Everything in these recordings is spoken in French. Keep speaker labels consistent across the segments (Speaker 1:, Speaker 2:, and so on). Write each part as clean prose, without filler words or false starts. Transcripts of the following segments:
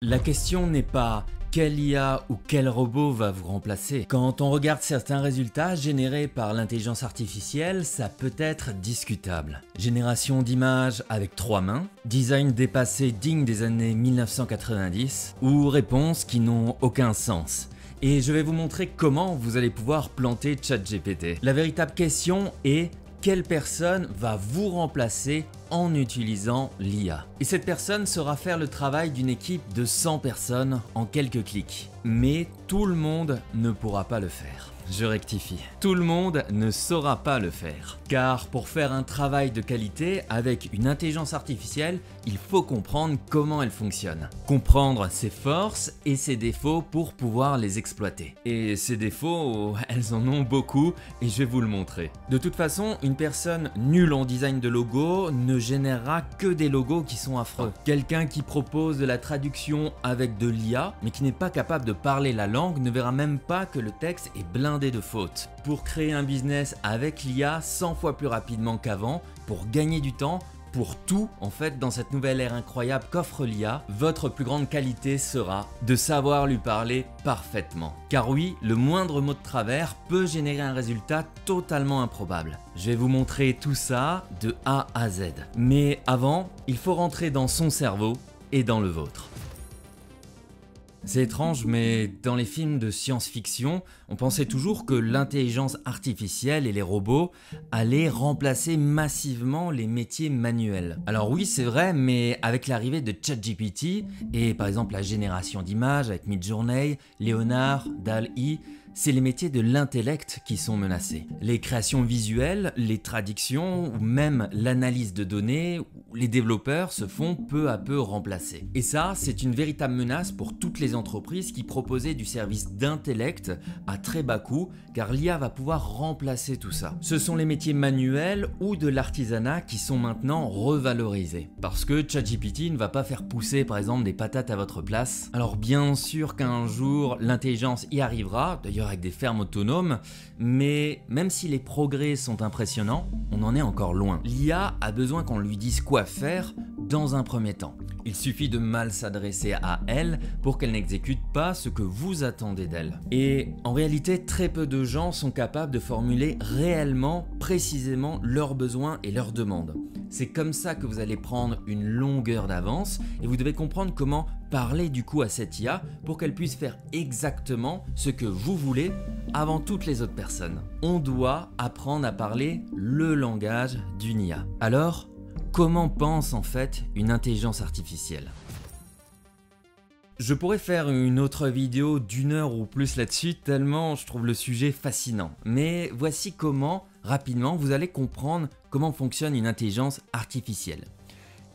Speaker 1: La question n'est pas quelle IA ou quel robot va vous remplacer. Quand on regarde certains résultats générés par l'intelligence artificielle, ça peut être discutable. Génération d'images avec 3 mains, design dépassé digne des années 1990, ou réponses qui n'ont aucun sens. Et je vais vous montrer comment vous allez pouvoir planter ChatGPT. La véritable question est: quelle personne va vous remplacer en utilisant l'IA? Et cette personne saura faire le travail d'une équipe de 100 personnes en quelques clics. Mais tout le monde ne pourra pas le faire. Je rectifie. Tout le monde ne saura pas le faire. Car pour faire un travail de qualité avec une intelligence artificielle, il faut comprendre comment elle fonctionne. Comprendre ses forces et ses défauts pour pouvoir les exploiter. Et ces défauts, elles en ont beaucoup et je vais vous le montrer. De toute façon, une personne nulle en design de logo ne générera que des logos qui sont affreux. Quelqu'un qui propose de la traduction avec de l'IA, mais qui n'est pas capable de parler la langue, ne verra même pas que le texte est blindé de fautes. Pour créer un business avec l'IA 100 fois plus rapidement qu'avant, pour gagner du temps, pour tout en fait dans cette nouvelle ère incroyable qu'offre l'IA, votre plus grande qualité sera de savoir lui parler parfaitement. Car oui, le moindre mot de travers peut générer un résultat totalement improbable. Je vais vous montrer tout ça de A à Z. Mais avant, il faut rentrer dans son cerveau et dans le vôtre. C'est étrange, mais dans les films de science-fiction, on pensait toujours que l'intelligence artificielle et les robots allaient remplacer massivement les métiers manuels. Alors oui, c'est vrai, mais avec l'arrivée de ChatGPT et par exemple la génération d'images avec Midjourney, Léonard, DALL-E, c'est les métiers de l'intellect qui sont menacés. Les créations visuelles, les traductions ou même l'analyse de données, les développeurs se font peu à peu remplacer. Et ça, c'est une véritable menace pour toutes les entreprises qui proposaient du service d'intellect à très bas coût, car l'IA va pouvoir remplacer tout ça. Ce sont les métiers manuels ou de l'artisanat qui sont maintenant revalorisés. Parce que ChatGPT ne va pas faire pousser par exemple des patates à votre place. Alors bien sûr qu'un jour l'intelligence y arrivera, d'ailleurs avec des fermes autonomes, mais même si les progrès sont impressionnants, on en est encore loin. L'IA a besoin qu'on lui dise quoi faire dans un premier temps. Il suffit de mal s'adresser à elle pour qu'elle n'exécute pas ce que vous attendez d'elle. Et en réalité, très peu de gens sont capables de formuler réellement, précisément leurs besoins et leurs demandes. C'est comme ça que vous allez prendre une longueur d'avance et vous devez comprendre comment parler du coup à cette IA pour qu'elle puisse faire exactement ce que vous voulez avant toutes les autres personnes. On doit apprendre à parler le langage d'une IA. Alors, comment pense en fait une intelligence artificielle ? Je pourrais faire une autre vidéo d'1 heure ou plus là-dessus tellement je trouve le sujet fascinant. Mais voici comment, rapidement, vous allez comprendre comment fonctionne une intelligence artificielle.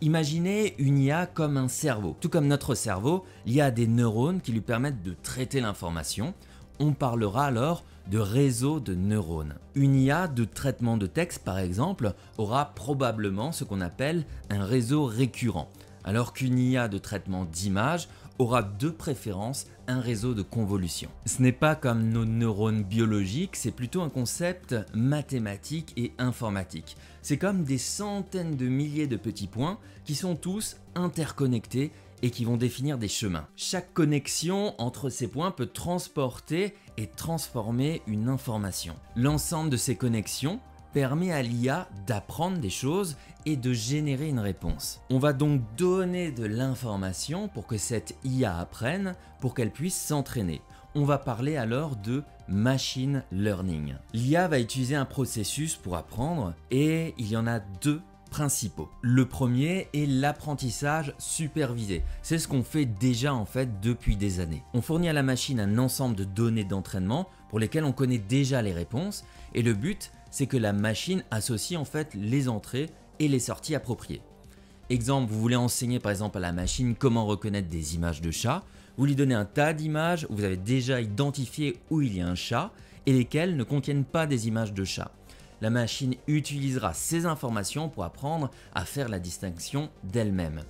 Speaker 1: Imaginez une IA comme un cerveau. Tout comme notre cerveau, l'IA a des neurones qui lui permettent de traiter l'information. On parlera alors de réseau de neurones. Une IA de traitement de texte par exemple aura probablement ce qu'on appelle un réseau récurrent, alors qu'une IA de traitement d'image aura de préférence un réseau de convolution. Ce n'est pas comme nos neurones biologiques, c'est plutôt un concept mathématique et informatique. C'est comme des centaines de milliers de petits points qui sont tous interconnectés et qui vont définir des chemins. Chaque connexion entre ces points peut transporter et transformer une information. L'ensemble de ces connexions permet à l'IA d'apprendre des choses et de générer une réponse. On va donc donner de l'information pour que cette IA apprenne, pour qu'elle puisse s'entraîner. On va parler alors de machine learning. L'IA va utiliser un processus pour apprendre et il y en a deux principaux. Le premier est l'apprentissage supervisé. C'est ce qu'on fait déjà en fait depuis des années. On fournit à la machine un ensemble de données d'entraînement pour lesquelles on connaît déjà les réponses et le but c'est que la machine associe en fait les entrées et les sorties appropriées. Exemple, vous voulez enseigner par exemple à la machine comment reconnaître des images de chats, vous lui donnez un tas d'images où vous avez déjà identifié où il y a un chat et lesquelles ne contiennent pas des images de chat. La machine utilisera ces informations pour apprendre à faire la distinction d'elle-même.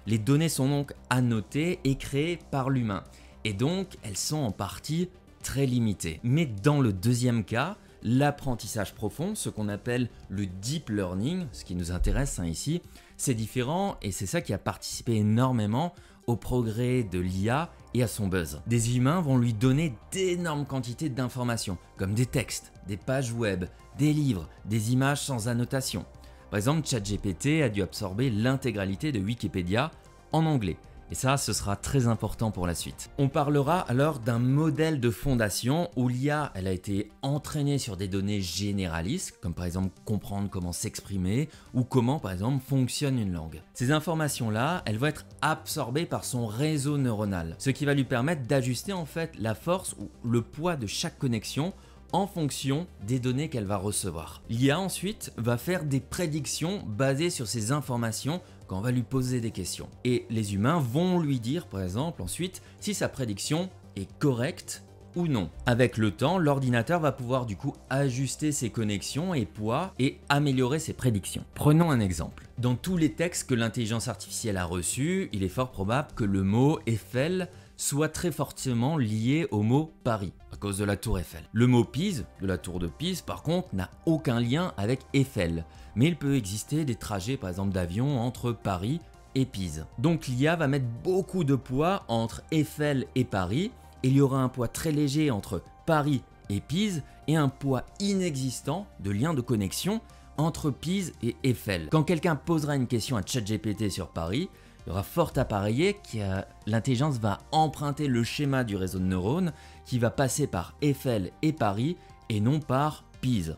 Speaker 1: Les données sont donc annotées et créées par l'humain et donc elles sont en partie très limitées. Mais dans le deuxième cas, l'apprentissage profond, ce qu'on appelle le deep learning, ce qui nous intéresse ici, C'est différent et c'est ça qui a participé énormément au progrès de l'IA et à son buzz. Des humains vont lui donner d'énormes quantités d'informations, comme des textes, des pages web, des livres, des images sans annotation. Par exemple, ChatGPT a dû absorber l'intégralité de Wikipédia en anglais. Et ça, ce sera très important pour la suite. On parlera alors d'un modèle de fondation où l'IA, elle a été entraînée sur des données généralistes, comme par exemple comprendre comment s'exprimer ou comment par exemple fonctionne une langue. Ces informations-là, elles vont être absorbées par son réseau neuronal, ce qui va lui permettre d'ajuster en fait la force ou le poids de chaque connexion en fonction des données qu'elle va recevoir. L'IA ensuite va faire des prédictions basées sur ces informations quand on va lui poser des questions. Et les humains vont lui dire par exemple ensuite si sa prédiction est correcte ou non. Avec le temps, l'ordinateur va pouvoir du coup ajuster ses connexions et poids et améliorer ses prédictions. Prenons un exemple. Dans tous les textes que l'intelligence artificielle a reçus, il est fort probable que le mot Eiffel soit très fortement lié au mot Paris, à cause de la tour Eiffel. Le mot Pise, de la tour de Pise, par contre, n'a aucun lien avec Eiffel, mais il peut exister des trajets, par exemple d'avion, entre Paris et Pise. Donc l'IA va mettre beaucoup de poids entre Eiffel et Paris, et il y aura un poids très léger entre Paris et Pise, et un poids inexistant de lien de connexion entre Pise et Eiffel. Quand quelqu'un posera une question à ChatGPT sur Paris, il y aura fort à parier que l'intelligence va emprunter le schéma du réseau de neurones qui va passer par Eiffel et Paris et non par Pise.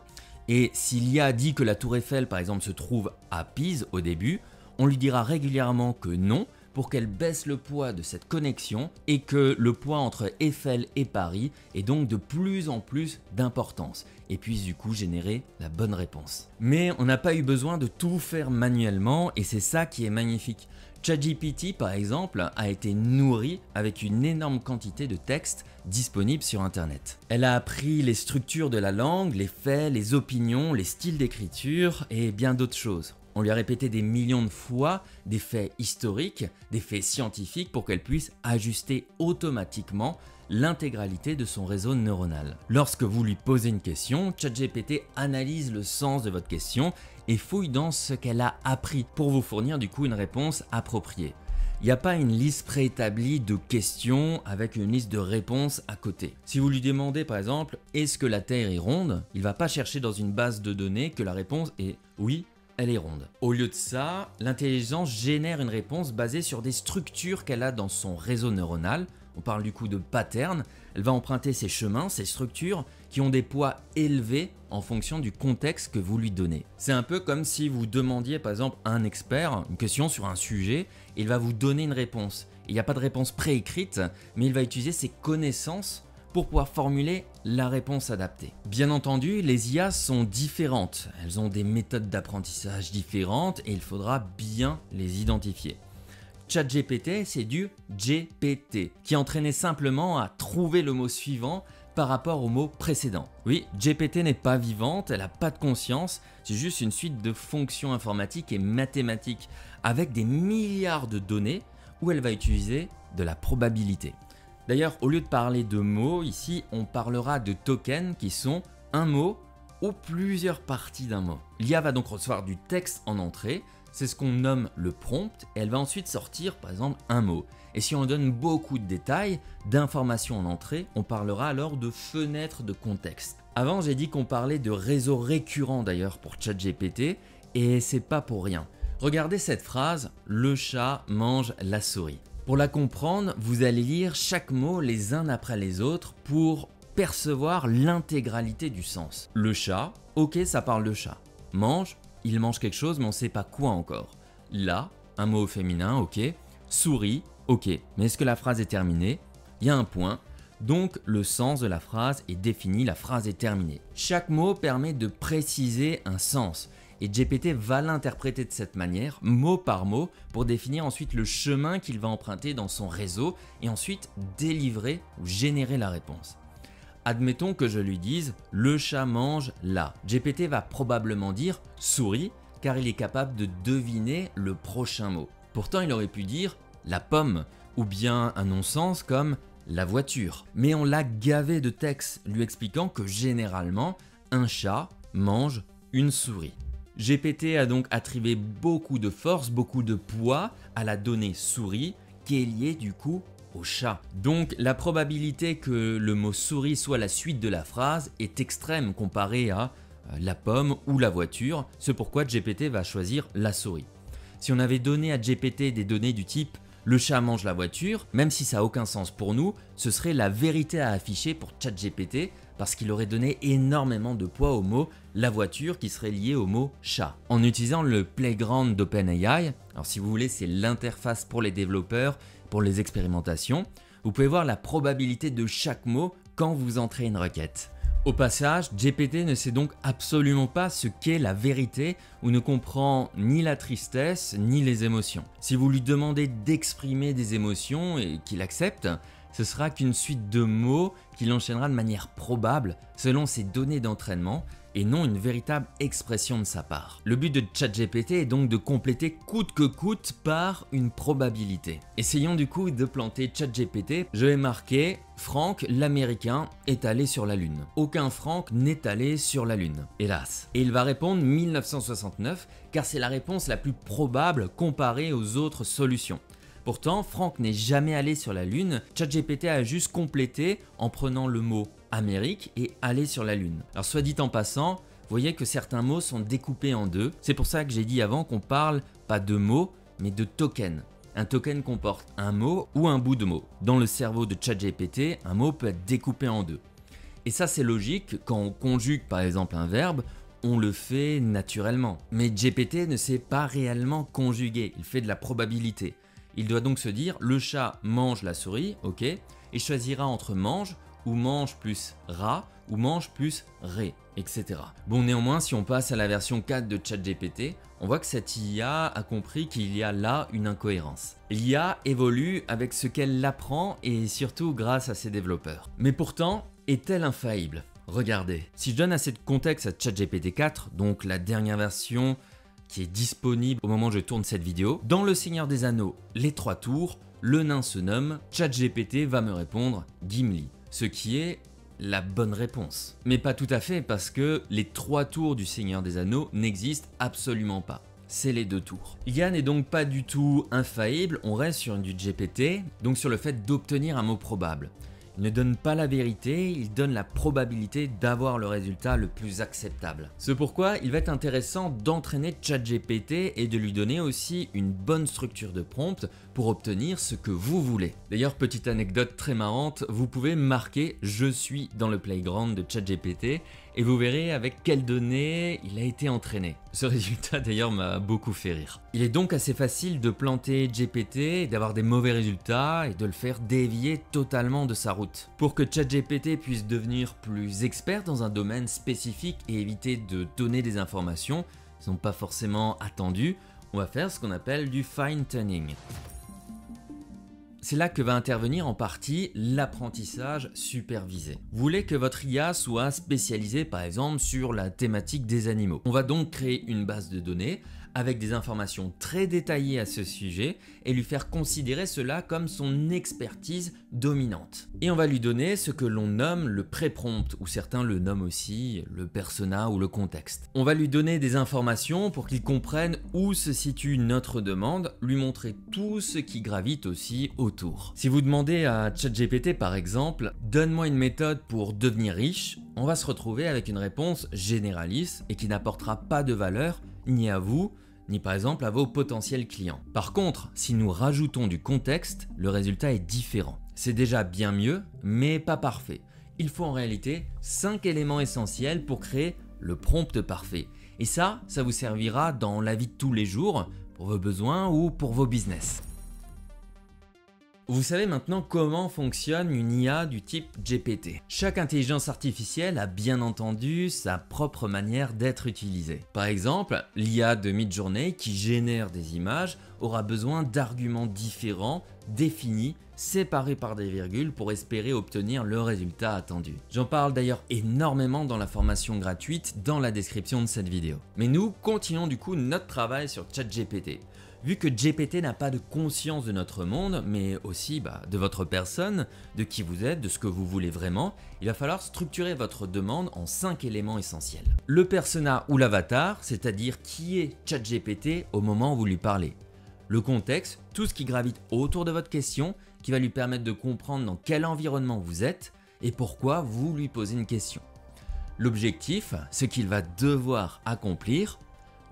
Speaker 1: Et si l'IA dit que la tour Eiffel par exemple se trouve à Pise au début, on lui dira régulièrement que non pour qu'elle baisse le poids de cette connexion et que le poids entre Eiffel et Paris est donc de plus en plus d'importance et puisse du coup générer la bonne réponse. Mais on n'a pas eu besoin de tout faire manuellement et c'est ça qui est magnifique. ChatGPT par exemple a été nourri avec une énorme quantité de textes disponibles sur internet. Elle a appris les structures de la langue, les faits, les opinions, les styles d'écriture et bien d'autres choses. On lui a répété des millions de fois des faits historiques, des faits scientifiques pour qu'elle puisse ajuster automatiquement l'intégralité de son réseau neuronal. Lorsque vous lui posez une question, ChatGPT analyse le sens de votre question et fouille dans ce qu'elle a appris pour vous fournir du coup une réponse appropriée. Il n'y a pas une liste préétablie de questions avec une liste de réponses à côté. Si vous lui demandez par exemple « Est-ce que la Terre est ronde ?», il ne va pas chercher dans une base de données que la réponse est « Oui, elle est ronde ». Au lieu de ça, l'intelligence génère une réponse basée sur des structures qu'elle a dans son réseau neuronal. On parle du coup de pattern. Elle va emprunter ces chemins, ces structures qui ont des poids élevés en fonction du contexte que vous lui donnez. C'est un peu comme si vous demandiez par exemple à un expert une question sur un sujet, il va vous donner une réponse. Il n'y a pas de réponse préécrite, mais il va utiliser ses connaissances pour pouvoir formuler la réponse adaptée. Bien entendu, les IA sont différentes. Elles ont des méthodes d'apprentissage différentes et il faudra bien les identifier. ChatGPT, c'est du GPT, qui est entraîné simplement à trouver le mot suivant par rapport au mot précédent. Oui, GPT n'est pas vivante, elle n'a pas de conscience, c'est juste une suite de fonctions informatiques et mathématiques avec des milliards de données où elle va utiliser de la probabilité. D'ailleurs, au lieu de parler de mots, ici, on parlera de tokens qui sont un mot ou plusieurs parties d'un mot. L'IA va donc recevoir du texte en entrée, c'est ce qu'on nomme le prompt, et elle va ensuite sortir par exemple un mot. Et si on donne beaucoup de détails, d'informations en entrée, on parlera alors de fenêtre de contexte. Avant, j'ai dit qu'on parlait de réseau récurrent d'ailleurs pour ChatGPT, et c'est pas pour rien. Regardez cette phrase, le chat mange la souris. Pour la comprendre, vous allez lire chaque mot les uns après les autres pour percevoir l'intégralité du sens. Le chat, ok, ça parle de chat. Mange, il mange quelque chose mais on ne sait pas quoi encore. Là, un mot au féminin, ok. Souris, ok. Mais est-ce que la phrase est terminée? Il y a un point. Donc le sens de la phrase est défini, la phrase est terminée. Chaque mot permet de préciser un sens. Et GPT va l'interpréter de cette manière, mot par mot, pour définir ensuite le chemin qu'il va emprunter dans son réseau et ensuite délivrer ou générer la réponse. Admettons que je lui dise « le chat mange là ». GPT va probablement dire « souris » car il est capable de deviner le prochain mot. Pourtant, il aurait pu dire « la pomme » ou bien un non-sens comme « la voiture ». Mais on l'a gavé de textes lui expliquant que généralement, un chat mange une souris. GPT a donc attribué beaucoup de force, beaucoup de poids à la donnée souris qui est liée du coup au chat. Donc la probabilité que le mot souris soit la suite de la phrase est extrême comparée à la pomme ou la voiture, c'est pourquoi GPT va choisir la souris. Si on avait donné à GPT des données du type le chat mange la voiture, même si ça n'a aucun sens pour nous, ce serait la vérité à afficher pour ChatGPT parce qu'il aurait donné énormément de poids au mot la voiture qui serait lié au mot chat. En utilisant le playground d'OpenAI, alors si vous voulez c'est l'interface pour les développeurs, pour les expérimentations, vous pouvez voir la probabilité de chaque mot quand vous entrez une requête. Au passage, GPT ne sait donc absolument pas ce qu'est la vérité ou ne comprend ni la tristesse ni les émotions. Si vous lui demandez d'exprimer des émotions et qu'il accepte, ce sera qu'une suite de mots qu'il enchaînera de manière probable selon ses données d'entraînement et non une véritable expression de sa part. Le but de ChatGPT est donc de compléter coûte que coûte par une probabilité. Essayons du coup de planter ChatGPT. Je vais marquer Franck l'Américain est allé sur la Lune. Aucun Franck n'est allé sur la Lune, hélas. Et il va répondre 1969 car c'est la réponse la plus probable comparée aux autres solutions. Pourtant, Franck n'est jamais allé sur la Lune, ChatGPT a juste complété en prenant le mot Amérique et aller sur la Lune. Alors soit dit en passant, vous voyez que certains mots sont découpés en deux. C'est pour ça que j'ai dit avant qu'on parle pas de mots, mais de tokens. Un token comporte un mot ou un bout de mot. Dans le cerveau de ChatGPT, un mot peut être découpé en deux. Et ça c'est logique, quand on conjugue par exemple un verbe, on le fait naturellement. Mais GPT ne sait pas réellement conjuguer, il fait de la probabilité. Il doit donc se dire le chat mange la souris, ok, et choisira entre mange ou mange plus rat ou mange plus ré, etc. Bon, néanmoins, si on passe à la version 4 de ChatGPT, on voit que cette IA a compris qu'il y a là une incohérence. L'IA évolue avec ce qu'elle apprend et surtout grâce à ses développeurs. Mais pourtant, est-elle infaillible? Regardez, si je donne assez de contexte à ChatGPT 4, donc la dernière version qui est disponible au moment où je tourne cette vidéo, dans Le Seigneur des Anneaux, les 3 tours, le nain se nomme, ChatGPT va me répondre Gimli, ce qui est la bonne réponse. Mais pas tout à fait parce que les 3 tours du Seigneur des Anneaux n'existent absolument pas. C'est les 2 tours. l'IA n'est donc pas du tout infaillible, on reste sur du GPT, donc sur le fait d'obtenir un mot probable. Il ne donne pas la vérité, il donne la probabilité d'avoir le résultat le plus acceptable. C'est pourquoi il va être intéressant d'entraîner ChatGPT et de lui donner aussi une bonne structure de prompt pour obtenir ce que vous voulez. D'ailleurs, petite anecdote très marrante, vous pouvez marquer « Je suis » dans le playground de ChatGPT et vous verrez avec quelles données il a été entraîné. Ce résultat d'ailleurs m'a beaucoup fait rire. Il est donc assez facile de planter GPT, d'avoir des mauvais résultats et de le faire dévier totalement de sa route. Pour que ChatGPT puisse devenir plus expert dans un domaine spécifique et éviter de donner des informations qui ne sont pas forcément attendues, on va faire ce qu'on appelle du fine-tuning. C'est là que va intervenir en partie l'apprentissage supervisé. Vous voulez que votre IA soit spécialisée par exemple sur la thématique des animaux. On va donc créer une base de données avec des informations très détaillées à ce sujet et lui faire considérer cela comme son expertise dominante. Et on va lui donner ce que l'on nomme le pré-prompt, ou certains le nomment aussi le persona ou le contexte. On va lui donner des informations pour qu'il comprenne où se situe notre demande, lui montrer tout ce qui gravite aussi autour. Si vous demandez à ChatGPT par exemple, donne-moi une méthode pour devenir riche, on va se retrouver avec une réponse généraliste et qui n'apportera pas de valeur ni à vous, ni par exemple à vos potentiels clients. Par contre, si nous rajoutons du contexte, le résultat est différent. C'est déjà bien mieux, mais pas parfait. Il faut en réalité 5 éléments essentiels pour créer le prompt parfait. Et ça vous servira dans la vie de tous les jours, pour vos besoins ou pour vos business. Vous savez maintenant comment fonctionne une IA du type GPT. Chaque intelligence artificielle a bien entendu sa propre manière d'être utilisée. Par exemple, l'IA de Midjourney qui génère des images aura besoin d'arguments différents, définis, séparés par des virgules pour espérer obtenir le résultat attendu. J'en parle d'ailleurs énormément dans la formation gratuite dans la description de cette vidéo. Mais nous continuons du coup notre travail sur ChatGPT. Vu que GPT n'a pas de conscience de notre monde, mais aussi de votre personne, de qui vous êtes, de ce que vous voulez vraiment, il va falloir structurer votre demande en 5 éléments essentiels. Le persona ou l'avatar, c'est-à-dire qui est ChatGPT au moment où vous lui parlez. Le contexte, tout ce qui gravite autour de votre question, qui va lui permettre de comprendre dans quel environnement vous êtes et pourquoi vous lui posez une question. L'objectif, ce qu'il va devoir accomplir.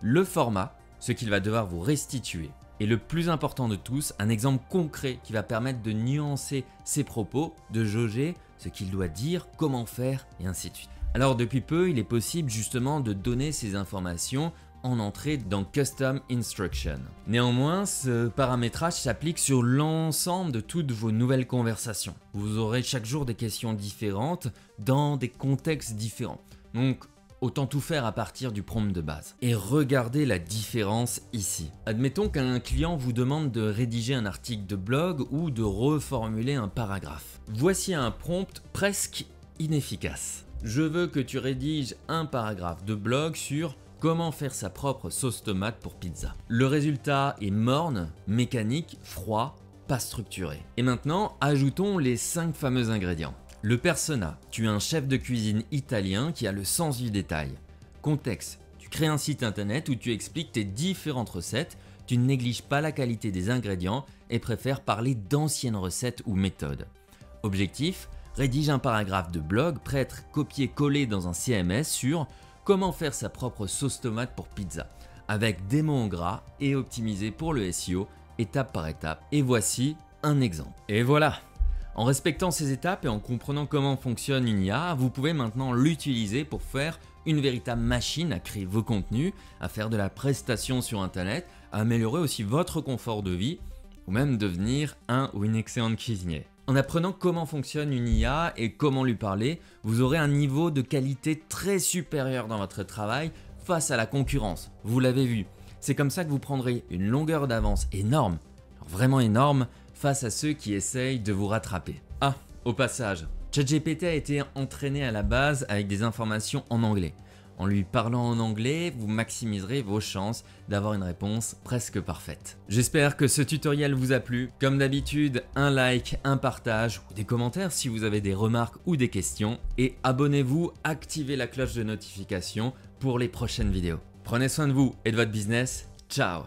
Speaker 1: Le format, ce qu'il va devoir vous restituer. Et le plus important de tous, un exemple concret qui va permettre de nuancer ses propos, de jauger ce qu'il doit dire, comment faire et ainsi de suite. Alors depuis peu, il est possible justement de donner ces informations en entrée dans Custom Instruction. Néanmoins, ce paramétrage s'applique sur l'ensemble de toutes vos nouvelles conversations. Vous aurez chaque jour des questions différentes dans des contextes différents. Donc, autant tout faire à partir du prompt de base. Et regardez la différence ici. Admettons qu'un client vous demande de rédiger un article de blog ou de reformuler un paragraphe. Voici un prompt presque inefficace. Je veux que tu rédiges un paragraphe de blog sur comment faire sa propre sauce tomate pour pizza. Le résultat est morne, mécanique, froid, pas structuré. Et maintenant, ajoutons les 5 fameux ingrédients. Le persona, tu es un chef de cuisine italien qui a le sens du détail. Contexte, tu crées un site internet où tu expliques tes différentes recettes, tu ne négliges pas la qualité des ingrédients et préfères parler d'anciennes recettes ou méthodes. Objectif, rédige un paragraphe de blog prêt à être copié-collé dans un CMS sur comment faire sa propre sauce tomate pour pizza, avec des mots en gras et optimisé pour le SEO étape par étape. Et voici un exemple. Et voilà! En respectant ces étapes et en comprenant comment fonctionne une IA, vous pouvez maintenant l'utiliser pour faire une véritable machine à créer vos contenus, à faire de la prestation sur internet, à améliorer aussi votre confort de vie ou même devenir un ou une excellente cuisinière. En apprenant comment fonctionne une IA et comment lui parler, vous aurez un niveau de qualité très supérieur dans votre travail face à la concurrence. Vous l'avez vu, c'est comme ça que vous prendrez une longueur d'avance énorme, vraiment énorme, face à ceux qui essayent de vous rattraper. Ah, au passage, ChatGPT a été entraîné à la base avec des informations en anglais. En lui parlant en anglais, vous maximiserez vos chances d'avoir une réponse presque parfaite. J'espère que ce tutoriel vous a plu. Comme d'habitude, un like, un partage ou des commentaires si vous avez des remarques ou des questions. Et abonnez-vous, activez la cloche de notification pour les prochaines vidéos. Prenez soin de vous et de votre business. Ciao!